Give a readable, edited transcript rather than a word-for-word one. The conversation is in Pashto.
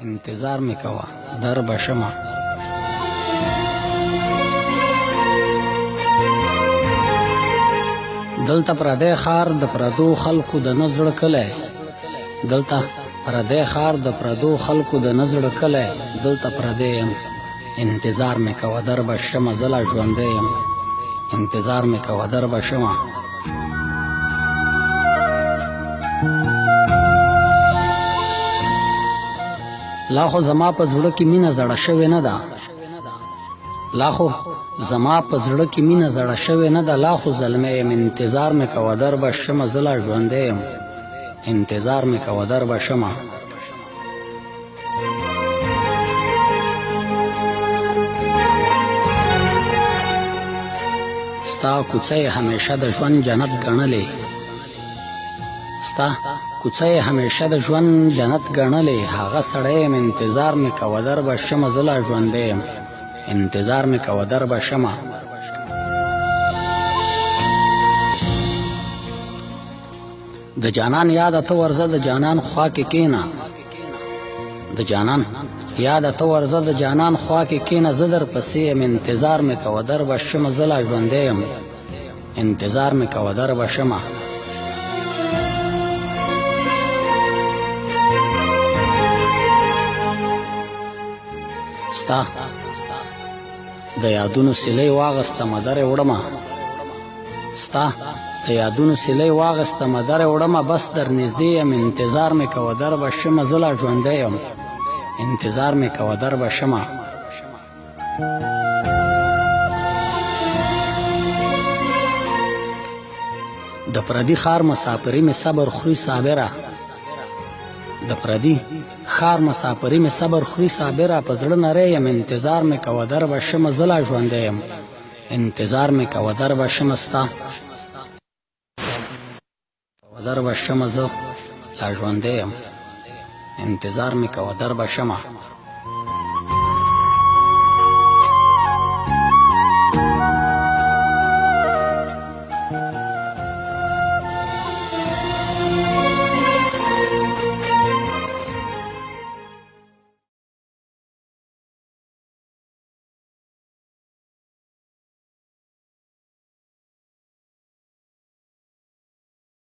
انتظار می کوه در بشمه. دلته پردی خار د پردو خلکو د نزړه کلی، دلته پردی خار د پردو خلکو د نزړه کلی، دلته پردی یم انتظار می کوه در بشمه. زه لا ژوندی یم انتظار می کوه در بشمه. لا خو زما په زړه کې مینه زړه شوې نه ده، لا خو زما په زړه کې مینه زړه شوې نه ده، لا خو زلمی یم انتظار مې کوه در به شمه. زه لا ژوندی یم انتظار مې کوه در به شمه. ستا کوڅه یې همیشه د ژوند جنت ګڼلې، ستا کوڅه یې همیشه د ژوند جنت ګڼلې، هغه سړی یم انتظار مې کوه در به شمه. زه لا ژوندی یم انتظار مې کوه در به شمه. د جانان یاده ته ورځه د جانان خوا کې کښېنه، د جانان یاده ته ورځه د جانان خوا کې کښېنه، زه در پسې یم انتظار مې کوه در به شمه. زه لا ژوندی یم انتظار مې کوه در به شمه. ستا د یادونو سیلۍ واغستمه درې وړمه، ستا د یادونو سیلۍ واغستمه درې وړمه، بس در نږدې یم انتظار مې کوه در به شمه. زه لا ژوندی یم انتظار مې کوه در به شمه. د پردي ښار مسافري مې صبر خوري صابره، د پردي ښار مسافري مې صبر خوري صابره، په زړه نری یم انتظار مې کوه در به شمه. زه لا ژوندی یم انتظار مې کوه در به شمه. ستا در به شمه، زه لا ژوندی یم انتظار مې کوه در به شمه.